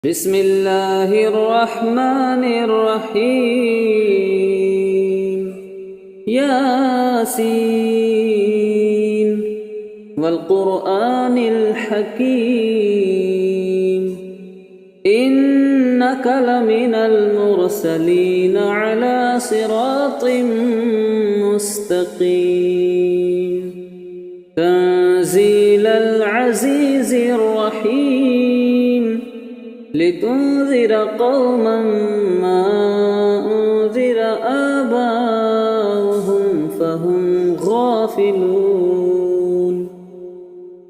بسم الله الرحمن الرحيم. ياسين والقرآن الحكيم إنك لمن المرسلين على صراط مستقيم تنزيل العزيز الرحيم لتنذر قوما ما أنذر آباؤهم فهم غافلون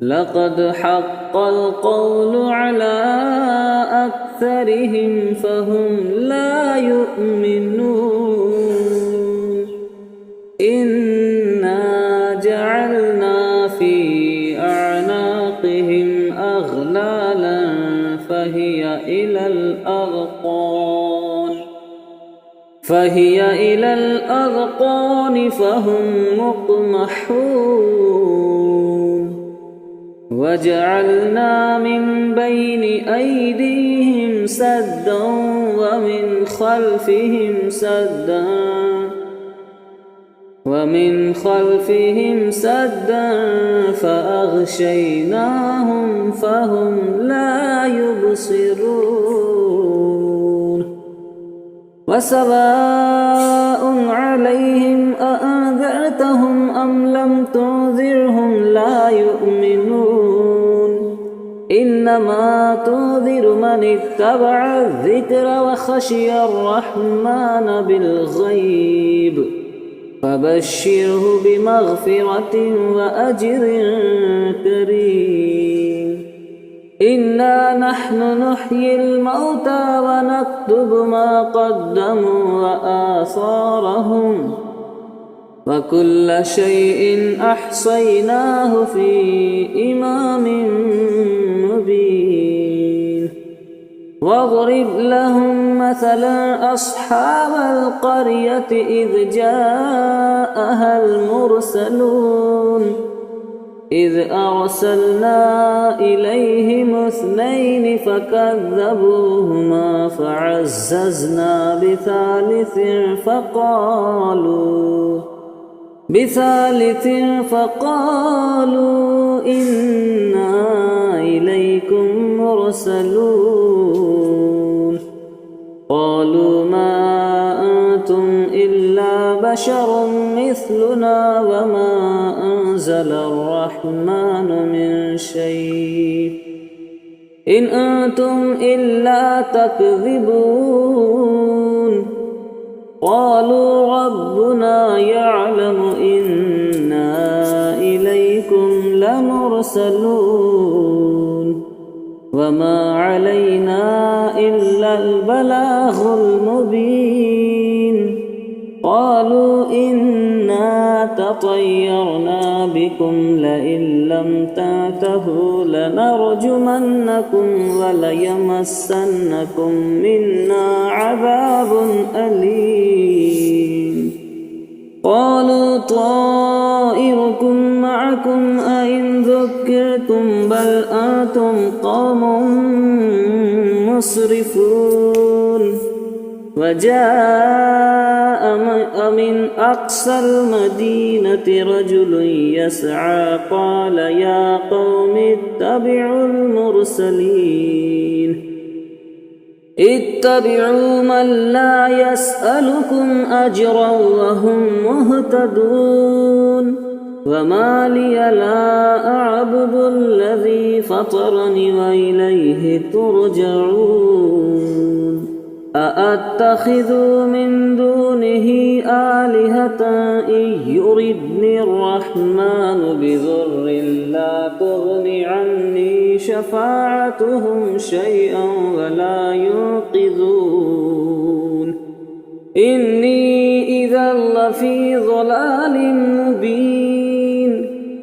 لقد حق القول على أكثرهم فهم لا يؤمنون إنا جعلنا في أعناقهم أغلالا فهي إلى الأذقان فهم مقمحون وجعلنا من بين أيديهم سدا ومن خلفهم سدا فأغشيناهم فهم لا يبصرون وسواء عليهم أأنذرتهم أم لم تنذرهم لا يؤمنون إنما تنذر من اتبع الذكر وخشي الرحمن بالغيب فبشره بمغفرة وأجر كريم إنا نحن نحيي الموتى ونكتب ما قدموا وآثارهم وكل شيء أحصيناه في إمام مبين واضرب لهم مثلا أصحاب القرية إذ جاءها المرسلون إذ أرسلنا إليهم 2 فكذبوهما فعززنا بثالث فقالوا إنا إليكم مرسلون قالوا ما أنتم إلا بشر مثلنا وما أنزل الرحمن من شيء إن أنتم إلا تكذبون قالوا ربنا يعلم إنا إليكم لمرسلون وما علينا إلا البلاغ المبين قالوا إنا تطيرنا بكم لئن لم تنتهوا لنرجمنكم وليمسنكم منا عذاب أليم قالوا طائركم معكم أئن ذكرتم بل أنتم قوم مسرفون وجاء من أقصى المدينة رجل يسعى قال يا قوم اتبعوا من لا يسألكم أجرا وهم مهتدون وما لي لا أعبد الذي فطرني وإليه ترجعون أأتخذ من دونه آلهة إن يردني الرحمن بضر لا تغن عني شفاعتهم شيئا ولا ينقذون إني إذا لفي ضلال مبين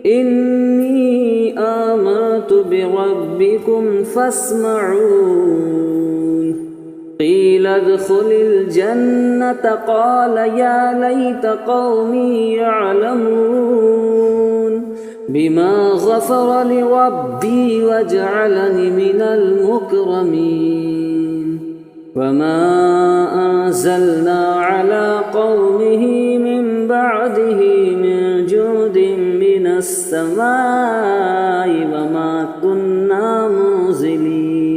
إني آمنت بربكم فاسمعون قيل ادخل الجنة قال يا ليت قومي يعلمون بما غفر لي ربي وجعلني من المكرمين وما أنزلنا على قومه من بعده من جود من السماء وما كنا منزلين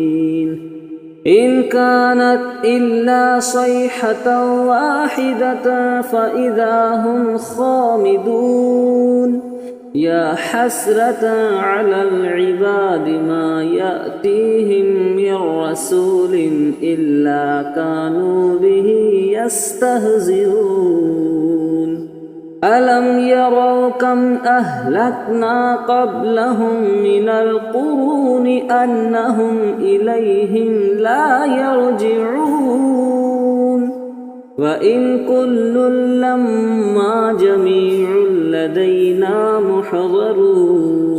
إن كانت إلا صيحة واحدة فإذا هم خامدون يا حسرة على العباد ما يأتيهم من رسول إلا كانوا به يستهزئون ألم يروا كم أهلكنا قبلهم من القرون أنهم إليهم لا يرجعون وإن كل لما جميع لدينا محضرون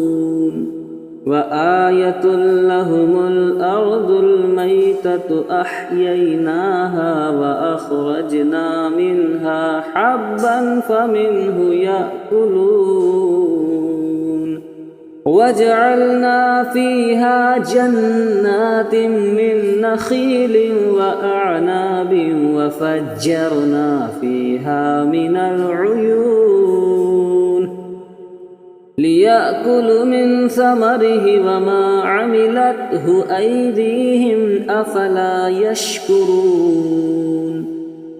وآية لهم الأرض الميتة أحييناها وأخرجنا منها حبا فمنه يأكلون وجعلنا فيها جنات من نخيل وأعناب وفجرنا فيها من العيون ليأكلوا من ثمره وما عملته أيديهم أفلا يشكرون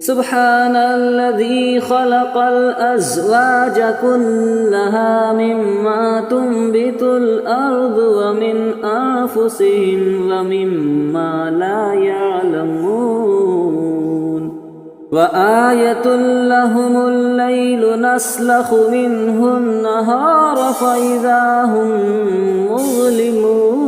سبحان الذي خلق الأزواج كلها مما تنبت الأرض ومن أنفسهم ومما لا يعلمون وآية لهم الليل نسلخ منه النهار فإذا هم مظلمون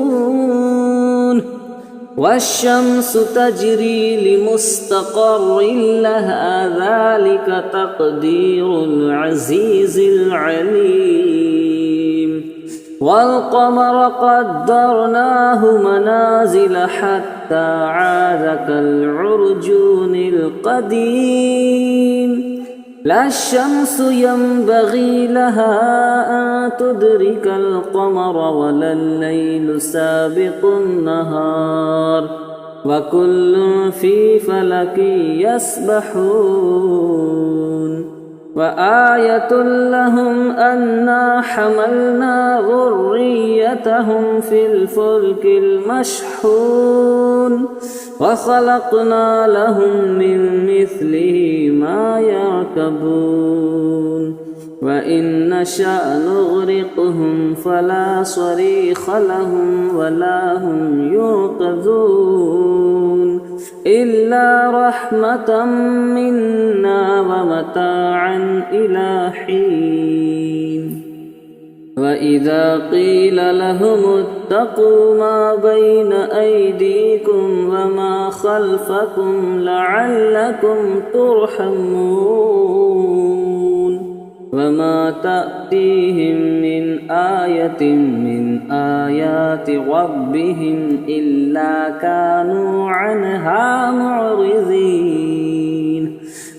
والشمس تجري لمستقر لها ذلك تقدير العزيز العليم والقمر قدرناه منازل حتى عاد كالعرجون القديم لا الشمس ينبغي لها أن تدرك القمر ولا الليل سابق النهار وكل في فلك يسبحون وآية لهم أنا حملنا ذريتهم في الفلك المشحون وخلقنا لهم من مثله ما يركبون وإن نشأ نغرقهم فلا صريخ لهم ولا هم ينقذون إلا رحمة منا ومتاعا إلى حين وإذا قيل لهم اتقوا ما بين أيديكم وما خلفكم لعلكم ترحمون وما تأتيهم من آية من آيات ربهم إلا كانوا عنها معرضين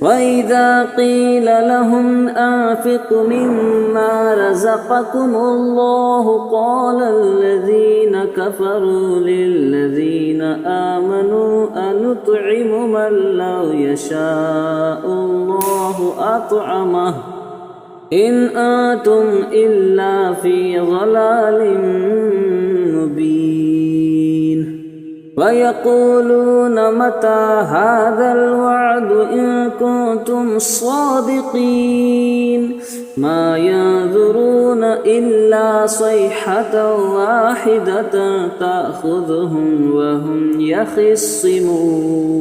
وإذا قيل لهم أنفقوا مما رزقكم الله قال الذين كفروا للذين آمنوا أنطعم من لو يشاء الله أطعمه إن أنتم إلا في ضلال مبين ويقولون متى هذا الوعد إن كنتم صادقين ما ينظرون إلا صيحة واحدة تأخذهم وهم يخصمون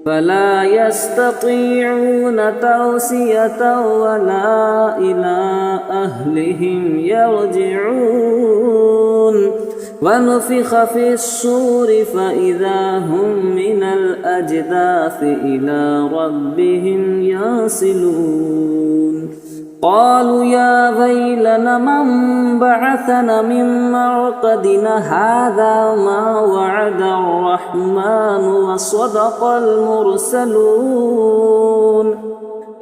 فلا يستطيعون توصية ولا إلى أهلهم يرجعون ونفخ في الصور فإذا هم من الأجداث إلى ربهم ينسلون قالوا يا ويلنا من بعثنا من مرقدنا هذا ما وعد الرحمن وصدق المرسلون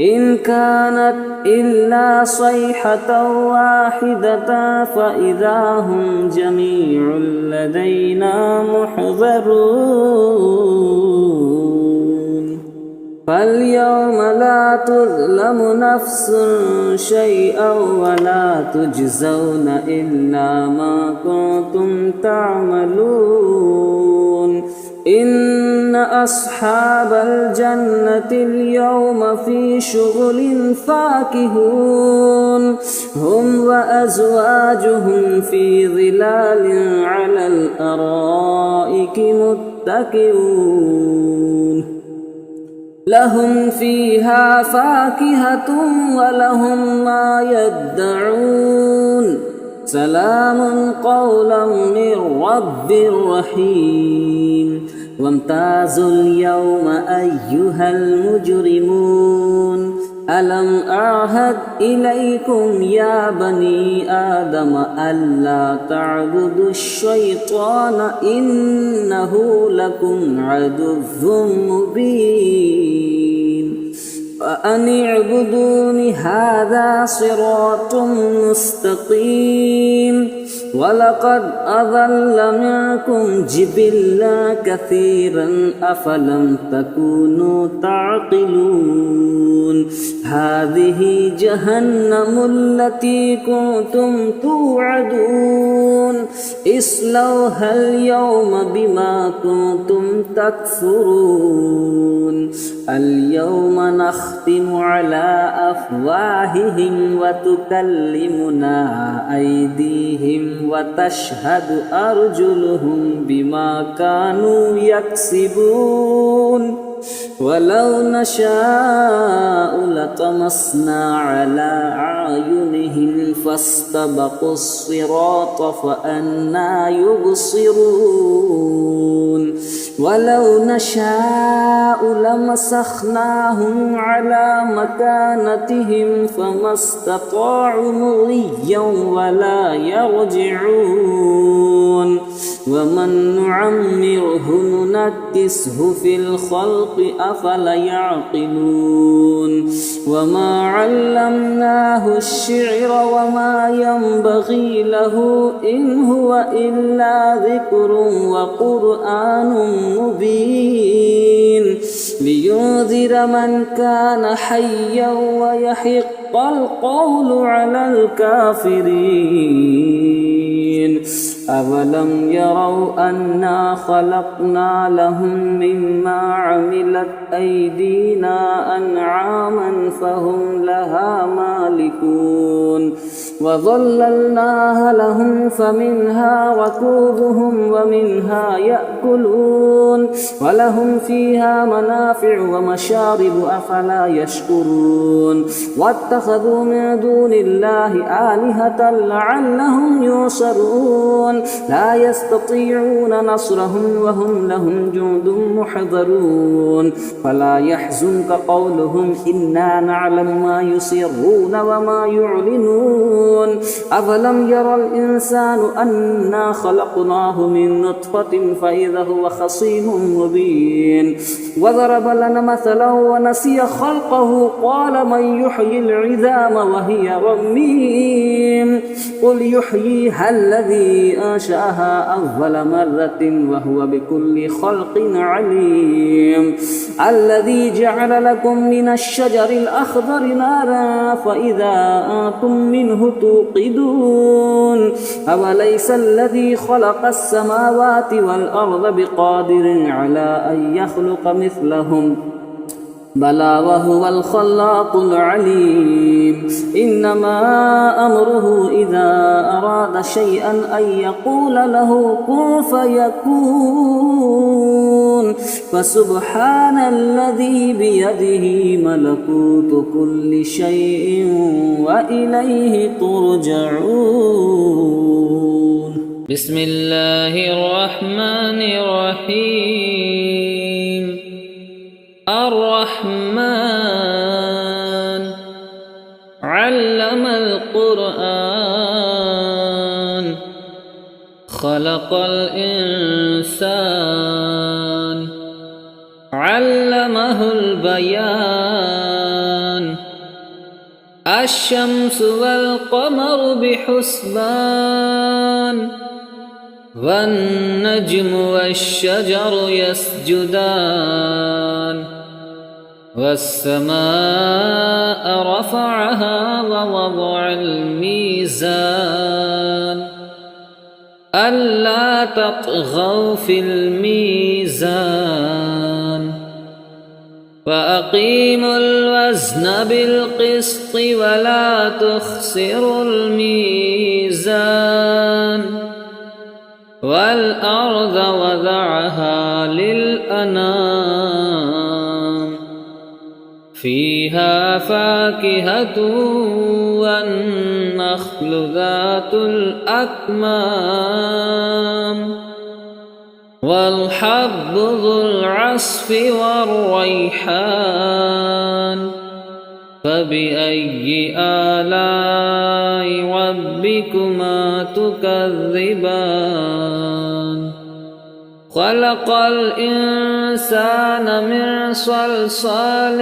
إن كانت إلا صيحة واحدة فإذا هم جميع لدينا محضرون فاليوم لا تظلم نفس شيئا ولا تجزون إلا ما كنتم تعملون إن أصحاب الجنة اليوم في شغل فاكهون هم وأزواجهم في ظلال على الأرائك متكئون لهم فيها فاكهة ولهم ما يدعون سلام قولا من رب رحيم وامتازوا اليوم أيها المجرمون ألم أعهد إليكم يا بني آدم ألا تعبدوا الشيطان إنه لكم عدو مبين فأن اعبدون هذا صراط مستقيم ولقد أضل منكم جبلا كثيرا أفلم تكونوا تعقلون هذه جهنم التي كنتم توعدون اصلوها اليوم بما كنتم تكفرون اليوم نختم على أفواههم وتكلمنا أيديهم وتشهد أرجلهم بما كانوا يكسبون ولو نشاء لطمسنا على أعينهم فاستبقوا الصراط فأنى يبصرون ولو نشاء لمسخناهم على مكانتهم فما استطاعوا مضيا ولا يرجعون ومن نعمره ننكسه في الخلق أفلا يعقلون وما علمناه الشعر وما ينبغي له إن هو إلا ذكر وقرآن مبين لينذر من كان حيا ويحق القول على الكافرين أولم يروا أنا خلقنا لهم مما عملت أيدينا أنعاما فهم لها مالكون وظللناها لهم فمنها ركوبهم ومنها يأكلون ولهم فيها منافع ومشارب أفلا يشكرون واتخذوا من دون الله آلهة لعلهم ينصرون لا يستطيعون نصرهم وهم لهم جند محضرون فلا يحزنك قولهم إنا نعلم ما يسرون وما يعلنون أفلم يرى الإنسان أنا خلقناه من نطفة فإذا هو خصيم مبين وضرب لنا مثلا ونسي خلقه قال من يحيي العظام وهي رميم قل يحييها الذي أنشأها أول مرة وهو بكل خلق عليم الذي جعل لكم من الشجر الأخضر نارا فإذا أنتم منه توقدون أوليس الذي خلق السماوات والأرض بقادر على أن يخلق مثلهم بلى وهو الخلاق العليم إنما أمره إذا أراد شيئا أن يقول له كن فيكون فسبحان الذي بيده ملكوت كل شيء وإليه ترجعون بسم الله الرحمن الرحيم الرحمن علم القرآن خلق الإنسان علمه البيان الشمس والقمر بحسبان والنجم والشجر يسجدان والسماء رفعها ووضع الميزان ألا تطغوا في الميزان وأقيموا الوزن بالقسط ولا تخسروا الميزان والأرض وضعها للأنام فيها فاكهة والنخل ذات الأكمام والحب ذو العصف والريحان فبأي آلاء ربكما تكذبان خلق الإنسان من صلصال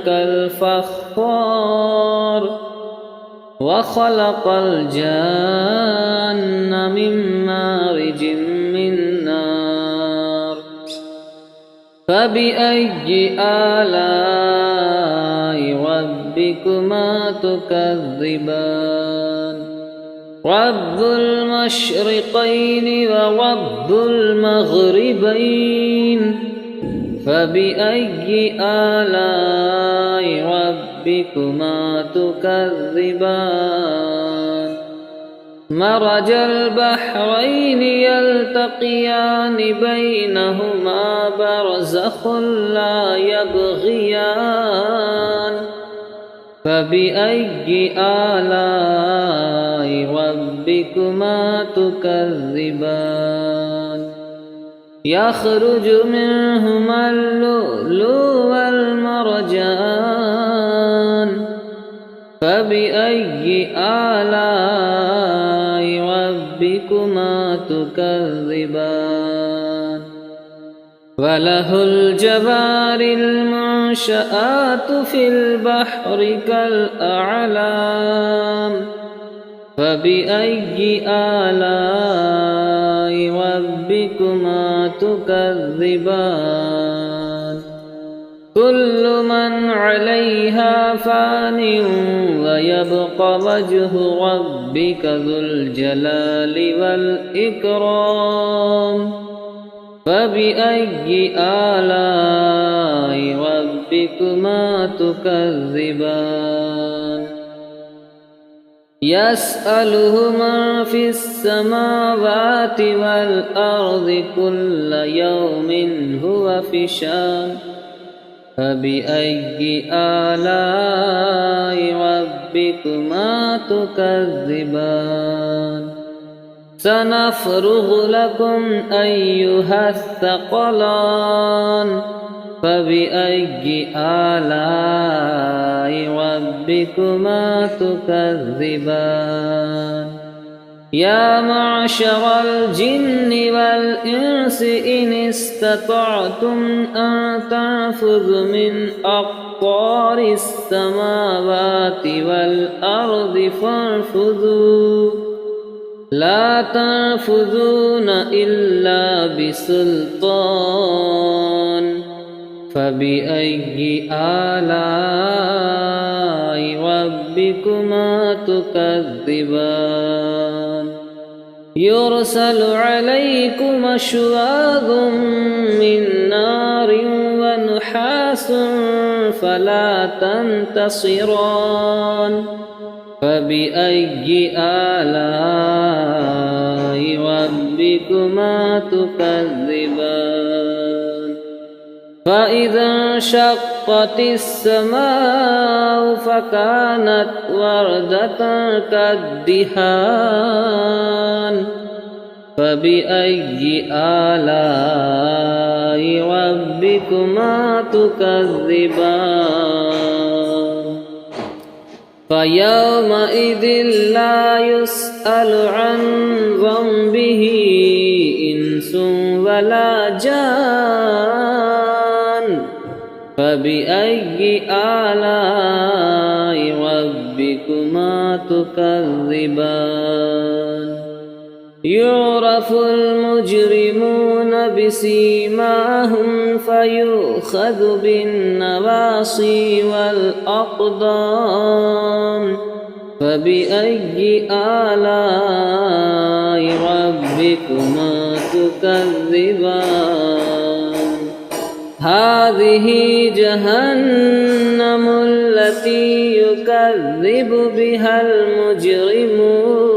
كالفخار وخلق الجان من مارج من نار فبأي آلاء ربكما تكذبان رب المشرقين ورب المغربين فبأي آلاء ربكما تكذبان مرج البحرين يلتقيان بينهما برزخ لا يبغيان فبأي آلاء ربكما تكذبان يخرج منهما اللؤلؤ والمرجان فبأي آلاء ربكما تكذبان وله الجوار المنشآت في البحر كالأعلام فبأي آلاء ربكما تكذبان كل من عليها فان ويبقى وجه ربك ذو الجلال والإكرام فبأي آلاء ربكما تكذبان يسأله من في السماوات والأرض كل يوم هو في شان فبأي آلاء ربكما تكذبان سنفرغ لكم أيها الثقلان فبأي آلاء ربكما تكذبان يا معشر الجن والإنس إن استطعتم أن تنفذوا من أقطار السماوات والأرض فانفذوا لا تنفذون إلا بسلطان فبأي آلاء ربكما تكذبان يرسل عليكم شواظ من نار ونحاس فلا تنتصران فبأي آلاء ربكما تكذبان فإذا انشقت السماء فكانت وردة كالدهان فبأي آلاء ربكما تكذبان فيومئذ لا يسأل عن ذنبه إنس ولا جان فبأي آلاء ربكما ربكما تكذبان يعرف المجرمون بسيماهم فيؤخذ بالنواصي والأقدام فبأي آلاء ربكما تكذبان هذه جهنم التي يكذب بها المجرمون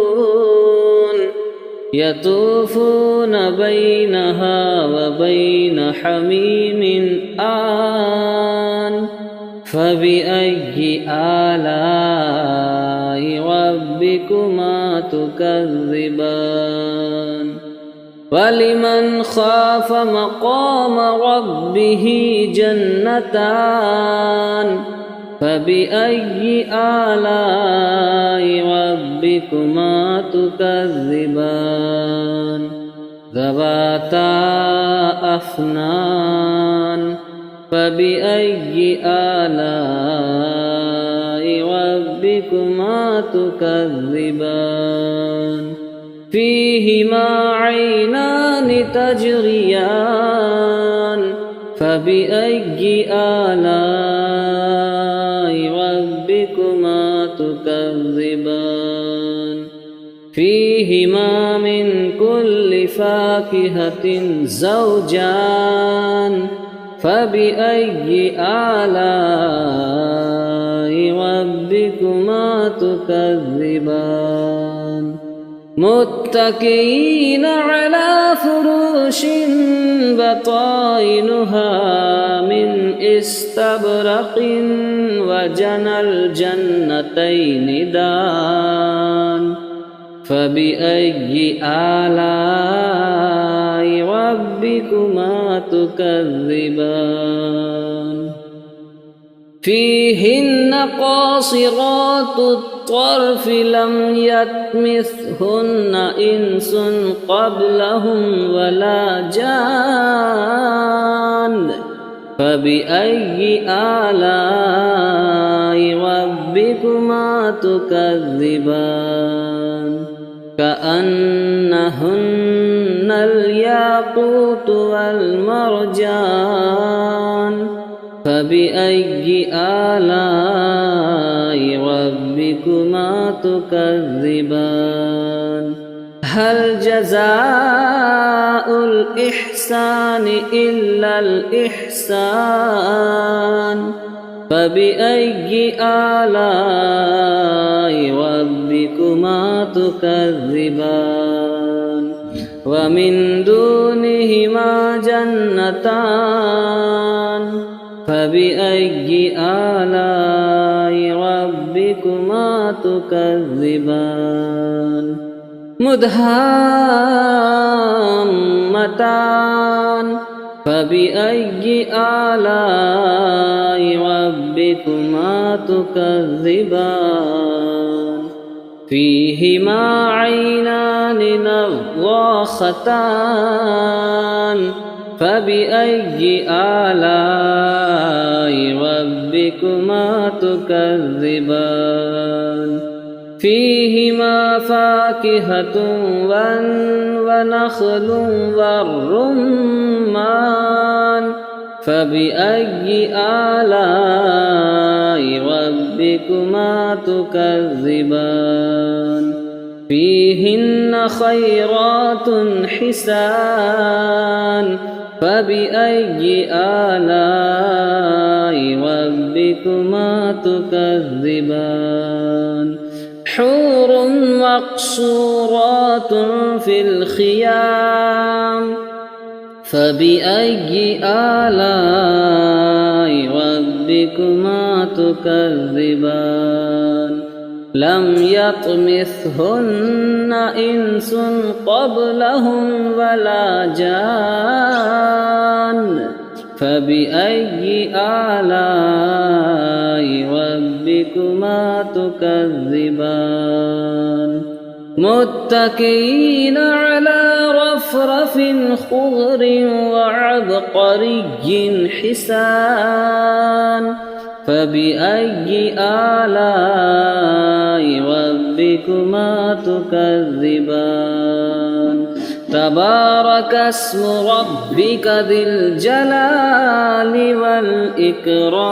يطوفون بينها وبين حميم آن فبأي آلاء ربكما تكذبان ولمن خاف مقام ربه جنتان فبأي آلاء ربكما تكذبان ذواتا أفنان فبأي آلاء ربكما تكذبان فيهما عينان تجريان فبأي آلاء ربكما تكذبان فيهما من كل فاكهة زوجان فبأي آلاء ربكما تكذبان متكئين على فروش بطائنها من استبرق وجنى الجنتين دان فبأي آلاء ربكما تكذبان فيهن قاصرات الطرف لم يطمثهن إنس قبلهم ولا جان فبأي آلاء ربكما تكذبان كأنهن الياقوت والمرجان فبأي آلاء ربكما تكذبان هل جزاء الإحسان إلا الإحسان فبأي آلاء ربكما تكذبان ومن دونهما جنتان فبأي آلاء ربكما تكذبان مدهامتان فبأي آلاء ربكما تكذبان فيهما عينان نضاختان فبأي آلاء ربكما تكذبان فيهما فاكهة ونخل والرمان فبأي آلاء ربكما تكذبان فيهن خيرات حسان فبأي آلاء ربكما تكذبان حور مقصورات في الخيام فبأي آلاء ربكما تكذبان لم يطمثهن إنس قبلهم ولا جان فبأي آلاء ربكما تكذبان متكئين على رفرف خضر وعبقري حسان فبأي آلاء ربكما تكذبان تبارك اسم ربك ذي الجلال والإكرام